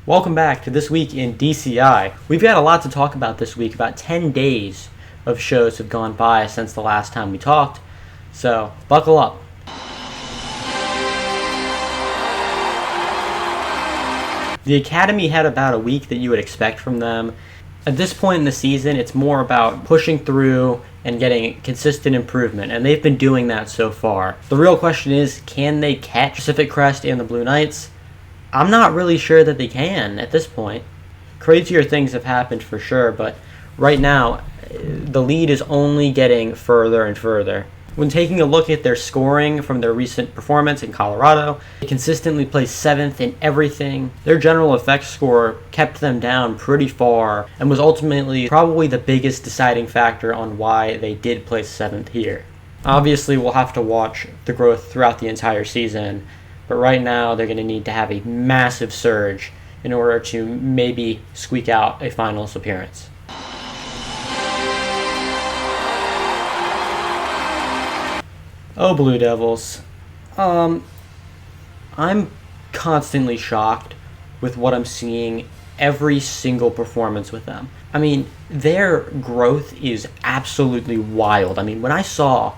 Welcome back to This Week in DCI. We've got a lot to talk about this week. About 10 days of shows have gone by since the last time we talked, so buckle up. The Academy had about a week that you would expect from them. At this point in the season, it's more about pushing through and getting consistent improvement, and they've been doing that so far. The real question is, can they catch Pacific Crest and the Blue Knights? I'm not really sure that they can at this point. Crazier things have happened for sure, but right now, the lead is only getting further and further. When taking a look at their scoring from their recent performance in Colorado, they consistently placed 7th in everything. Their general effects score kept them down pretty far and was ultimately probably the biggest deciding factor on why they did place 7th here. Obviously, we'll have to watch the growth throughout the entire season, but right now they're going to need to have a massive surge in order to maybe squeak out a finals appearance. Oh, Blue Devils. I'm constantly shocked with what I'm seeing every single performance with them. I mean, their growth is absolutely wild. I mean, when I saw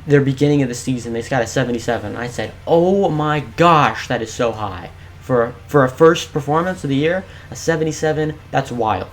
their beginning of the season, they got a 77, I said, oh my gosh, that is so high. For a first performance of the year, a 77, that's wild.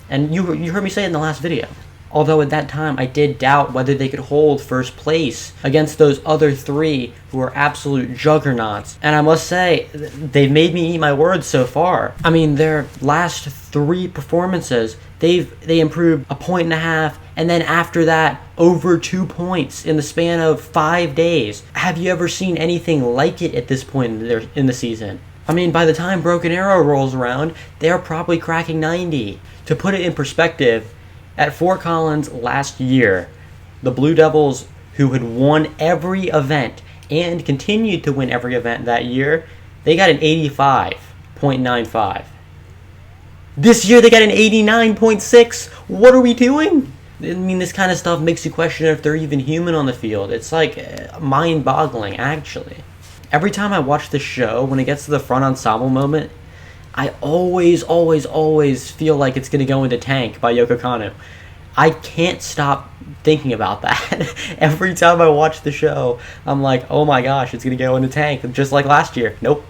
And you heard me say it in the last video. Although at that time, I did doubt whether they could hold first place against those other three who are absolute juggernauts. And I must say, they've made me eat my words so far. I mean, their last 3 performances, they improved 1.5 points, and then after that, over 2 points in the span of 5 days. Have you ever seen anything like it at this point in the season? I mean, by the time Broken Arrow rolls around, they're probably cracking 90. To put it in perspective, at Fort Collins last year, the Blue Devils, who had won every event and continued to win every event that year, they got an 85.95. This year they got an 89.6. What are we doing? I mean, this kind of stuff makes you question if they're even human on the field. It's like mind-boggling, actually. Every time I watch the show, when it gets to the front ensemble moment, I always feel like it's going to go into Tank by Yoko Kanno. I can't stop thinking about that. Every time I watch the show, I'm like, oh my gosh, it's going to go into Tank, just like last year. Nope.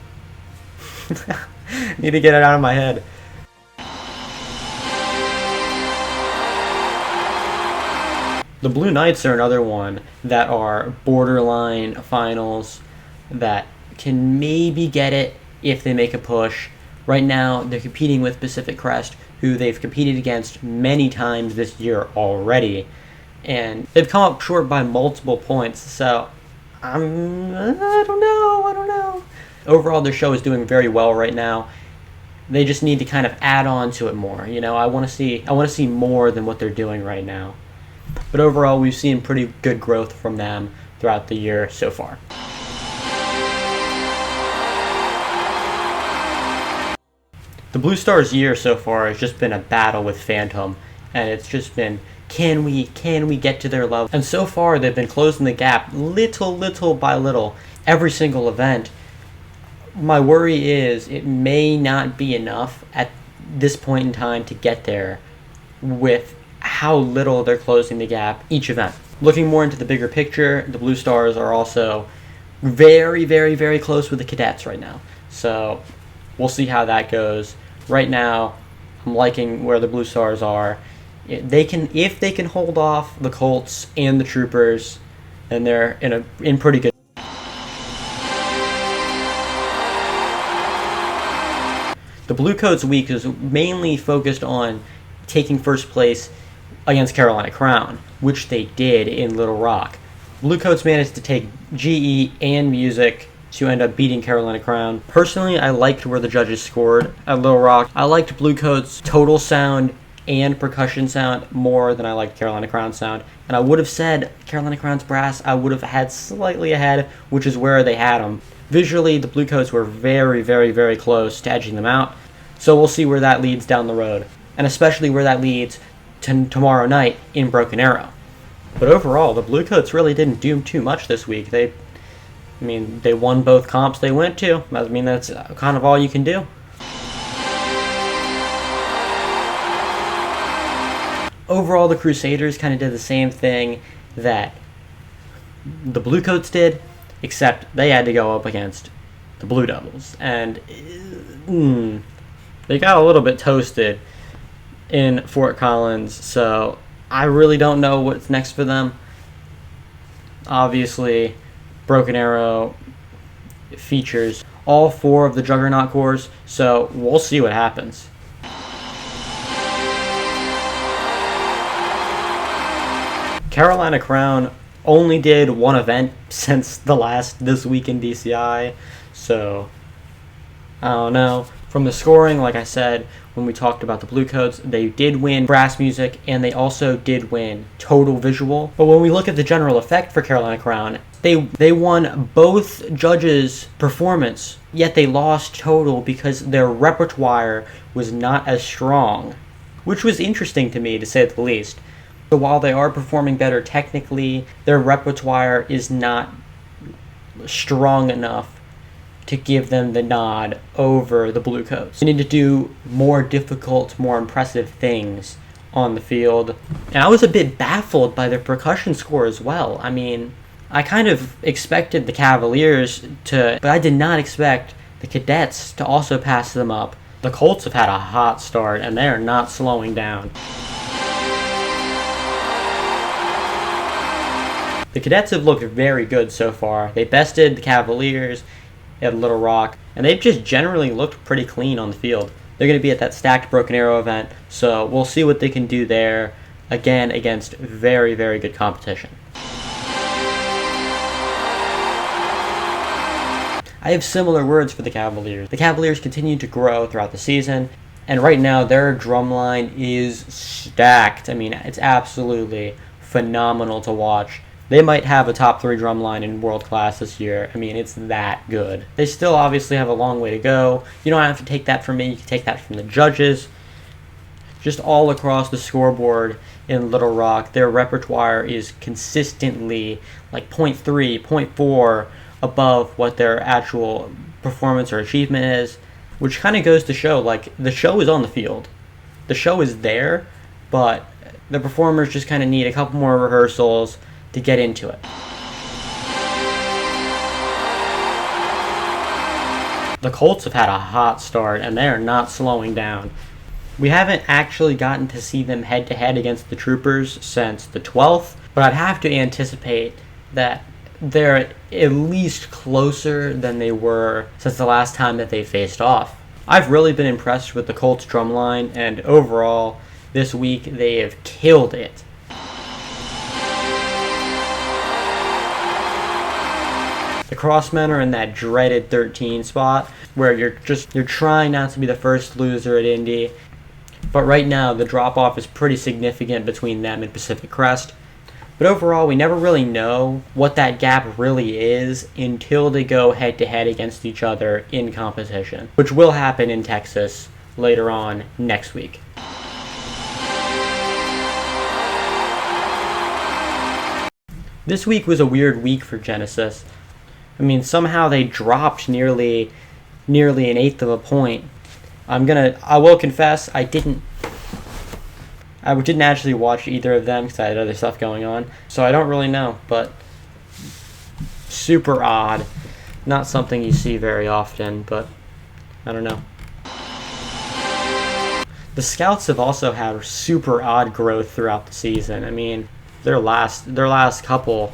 Need to get it out of my head. The Blue Knights are another one that are borderline finals that can maybe get it if they make a push. Right now, they're competing with Pacific Crest, who they've competed against many times this year already. And they've come up short by multiple points, so I don't know. Overall, their show is doing very well right now. They just need to kind of add on to it more. You know, I want to see more than what they're doing right now. But overall, we've seen pretty good growth from them throughout the year so far. The Blue Stars' year so far has just been a battle with Phantom, and it's just been, can we get to their level? And so far, they've been closing the gap little by little, every single event. My worry is it may not be enough at this point in time to get there with how little they're closing the gap each event. Looking more into the bigger picture, the Blue Stars are also very close with the Cadets right now. So we'll see how that goes. Right now, I'm liking where the Blue Stars are. If they can hold off the Colts and the Troopers, then they're in pretty good. The Blue Coats week is mainly focused on taking first place against Carolina Crown, which they did in Little Rock. Blue Coats managed to take GE and music to end up beating Carolina Crown. Personally, I liked where the judges scored at Little Rock. I liked Blue Coats' total sound and percussion sound more than I liked Carolina Crown's sound. And I would have said Carolina Crown's brass I would have had slightly ahead, which is where they had them. Visually, the Blue Coats were very close to edging them out. So we'll see where that leads down the road. And especially where that leads to tomorrow night in Broken Arrow. But overall, the Blue Coats really didn't do too much this week. They won both comps they went to. I mean, that's kind of all you can do. overall, the Crusaders kind of did the same thing that the Bluecoats did, except they had to go up against the Blue Devils. And they got a little bit toasted in Fort Collins, so I really don't know what's next for them. Obviously, Broken Arrow features all 4 of the Juggernaut Corps, so we'll see what happens. Carolina Crown only did 1 event since this week in DCI, so I don't know. From the scoring, like I said, when we talked about the Bluecoats, they did win brass music, and they also did win total visual. But when we look at the general effect for Carolina Crown, they won both judges' performance, yet they lost total because their repertoire was not as strong, which was interesting to me, to say the least. So while they are performing better technically, their repertoire is not strong enough to give them the nod over the Bluecoats. They need to do more difficult, more impressive things on the field. And I was a bit baffled by their percussion score as well. I mean, I kind of expected the Cavaliers to, but I did not expect the Cadets to also pass them up. The Colts have had a hot start, and they are not slowing down. The Cadets have looked very good so far. They bested the Cavaliers at Little Rock, and they've just generally looked pretty clean on the field. They're going to be at that stacked Broken Arrow event, so we'll see what they can do there, again, against very, very good competition. I have similar words for the Cavaliers. The Cavaliers continue to grow throughout the season, and right now their drumline is stacked. I mean, it's absolutely phenomenal to watch. They might have a top 3 drumline in world class this year. I mean, it's that good. They still obviously have a long way to go. You don't have to take that from me. You can take that from the judges. Just all across the scoreboard in Little Rock, their repertoire is consistently like 0.3, 0.4 above what their actual performance or achievement is, which kind of goes to show, like, the show is on the field. The show is there, but the performers just kind of need a couple more rehearsals to get into it. The Colts have had a hot start, and they are not slowing down. We haven't actually gotten to see them head-to-head against the Troopers since the 12th, but I'd have to anticipate that they're at least closer than they were since the last time that they faced off. I've really been impressed with the Colts drumline, and overall, this week they have killed it. The Crossmen are in that dreaded 13 spot where you're trying not to be the first loser at Indy. But right now the drop off is pretty significant between them and Pacific Crest. But overall, we never really know what that gap really is until they go head to head against each other in competition, which will happen in Texas later on next week. This week was a weird week for Genesis. I mean, somehow they dropped nearly an eighth of a point. I will confess, I didn't actually watch either of them because I had other stuff going on, so I don't really know, but super odd. Not something you see very often, but I don't know. The Scouts have also had super odd growth throughout the season. I mean, their last couple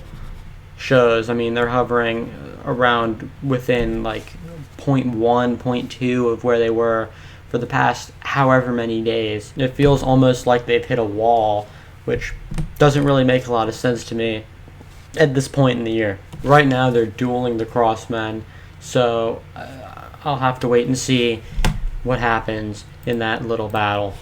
shows, I mean, they're hovering around within like 0.1, 0.2 of where they were for the past however many days. It feels almost like they've hit a wall, which doesn't really make a lot of sense to me at this point in the year. Right now they're dueling the Crossmen, so I'll have to wait and see what happens in that little battle.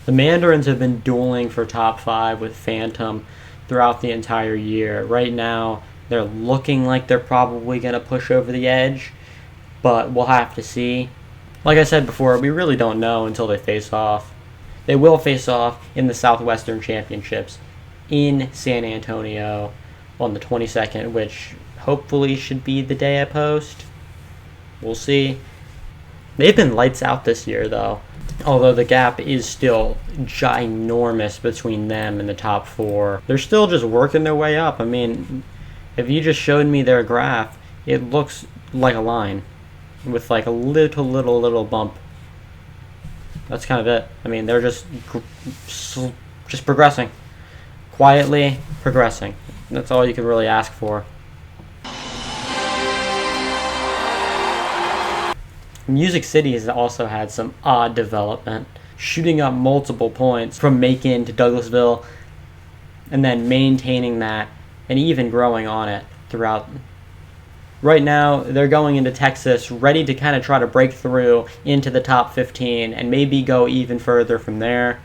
The Mandarins have been dueling for top 5 with Phantom throughout the entire year. Right now, they're looking like they're probably going to push over the edge, but we'll have to see. Like I said before, we really don't know until they face off. They will face off in the Southwestern Championships in San Antonio on the 22nd, which hopefully should be the day I post. We'll see. They've been lights out this year, though. Although the gap is still ginormous between them and the top four. They're still just working their way up. I mean, if you just showed me their graph, it looks like a line with like a little bump. That's kind of it. I mean, they're just progressing. Quietly progressing. That's all you can really ask for. Music City has also had some odd development, shooting up multiple points from Macon to Douglasville, and then maintaining that and even growing on it throughout. Right now, they're going into Texas ready to kind of try to break through into the top 15 and maybe go even further from there.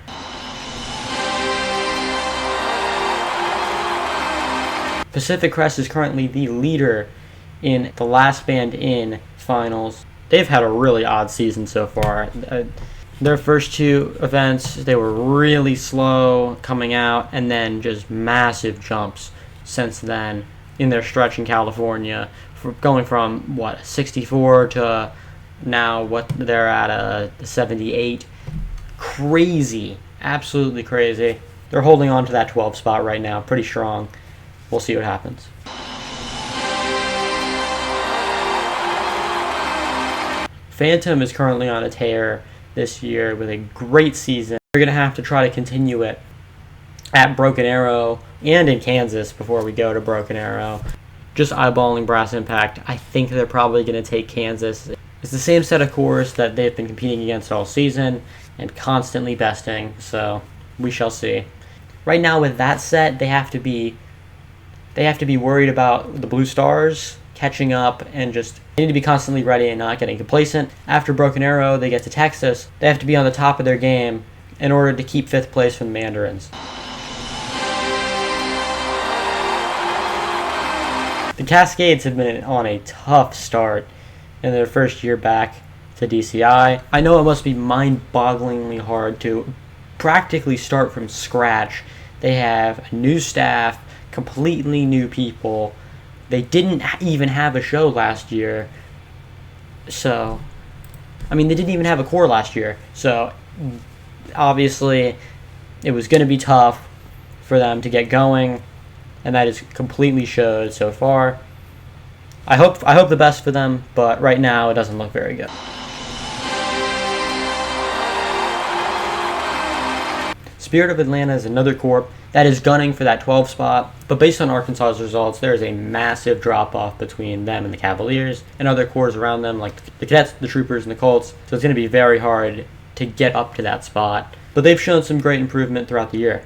Pacific Crest is currently the leader in the Last Band In finals. They've had a really odd season so far. Their first two events, they were really slow coming out, and then just massive jumps since then in their stretch in California, going from 64 to now what they're at 78. Crazy, absolutely crazy. They're holding on to that 12 spot right now, pretty strong. We'll see what happens. Phantom is currently on a tear this year with a great season. They're going to have to try to continue it at Broken Arrow and in Kansas before we go to Broken Arrow. Just eyeballing Brass Impact, I think they're probably going to take Kansas. It's the same set of cores that they've been competing against all season and constantly besting, so we shall see. Right now with that set, they have to be worried about the Blue Stars catching up, and just they need to be constantly ready and not getting complacent. After Broken Arrow, they get to Texas. They have to be on the top of their game in order to keep 5th place from the Mandarins. The Cascades have been on a tough start in their first year back to DCI. I know it must be mind-bogglingly hard to practically start from scratch. They have a new staff, completely new people. They didn't even have a show last year. So, I mean, they didn't even have a core last year. So, obviously, it was going to be tough for them to get going. And that is completely showed so far. I hope the best for them, but right now it doesn't look very good. Spirit of Atlanta is another corp that is gunning for that 12 spot, but based on Arkansas's results, there is a massive drop-off between them and the Cavaliers and other corps around them, like the Cadets, the Troopers, and the Colts, so it's going to be very hard to get up to that spot. But they've shown some great improvement throughout the year.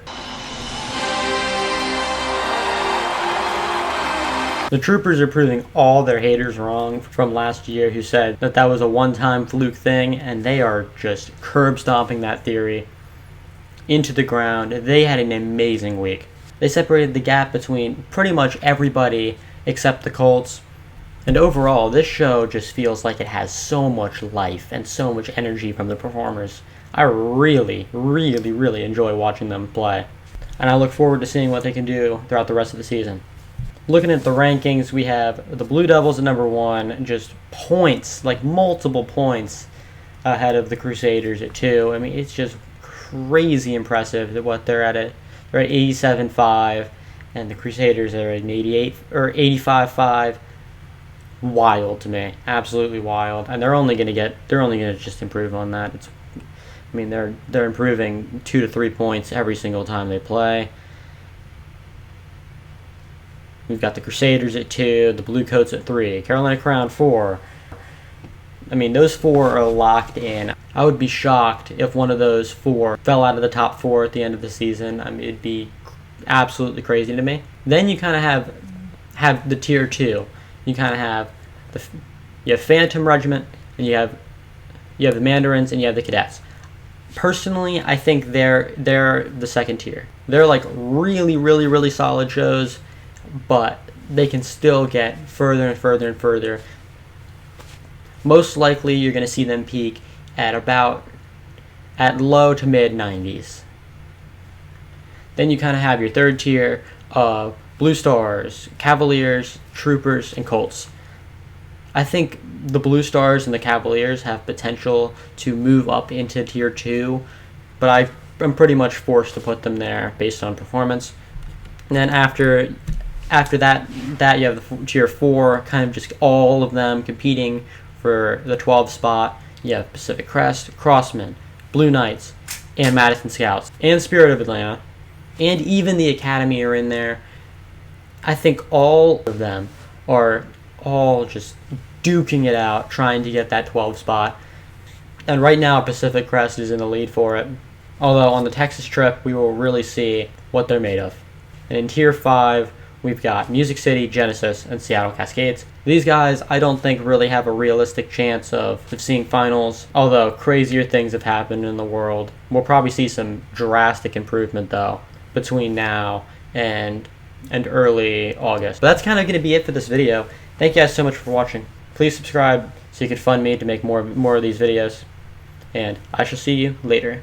The Troopers are proving all their haters wrong from last year who said that that was a one-time fluke thing, and they are just curb-stomping that theory into the ground. They had an amazing week. They separated the gap between pretty much everybody except the Colts. And overall, this show just feels like it has so much life and so much energy from the performers. I really, really, really enjoy watching them play. And I look forward to seeing what they can do throughout the rest of the season. Looking at the rankings, we have the Blue Devils at number 1, just points, like multiple points ahead of the Crusaders at 2. I mean, it's just crazy impressive that what they're at. They're at 87.5, and the Crusaders are at an 88 or 85.5. Wild to me, absolutely wild. And they're only gonna just improve on that. They're improving 2 to 3 points every single time they play. We've got the Crusaders at 2, the Bluecoats at 3, Carolina Crown 4. I mean, those 4 are locked in. I would be shocked if one of those 4 fell out of the top 4 at the end of the season. I mean, it'd be absolutely crazy to me. Then you kind of have the tier 2. You kind of have you have Phantom Regiment, and you have the Mandarins, and you have the Cadets. Personally, I think they're the second tier. They're like really, really, really solid shows, but they can still get further and further and further. Most likely, you're going to see them peak at low to mid 90s. Then you kind of have your third tier of Blue Stars, Cavaliers, Troopers, and Colts. I think the Blue Stars and the Cavaliers have potential to move up into Tier 2, but I'm pretty much forced to put them there based on performance. And then after that you have the Tier 4, kind of just all of them competing for the 12 spot. You have Pacific Crest, Crossmen, Blue Knights, and Madison Scouts, and Spirit of Atlanta, and even the Academy are in there. I think all of them are all just duking it out, trying to get that 12 spot. And right now, Pacific Crest is in the lead for it. Although on the Texas trip, we will really see what they're made of. And in Tier 5, we've got Music City, Genesis, and Seattle Cascades. These guys, I don't think really have a realistic chance of seeing finals, although crazier things have happened in the world. We'll probably see some drastic improvement, though, between now and early August. But that's kind of going to be it for this video. Thank you guys so much for watching. Please subscribe so you can fund me to make more of these videos. And I shall see you later.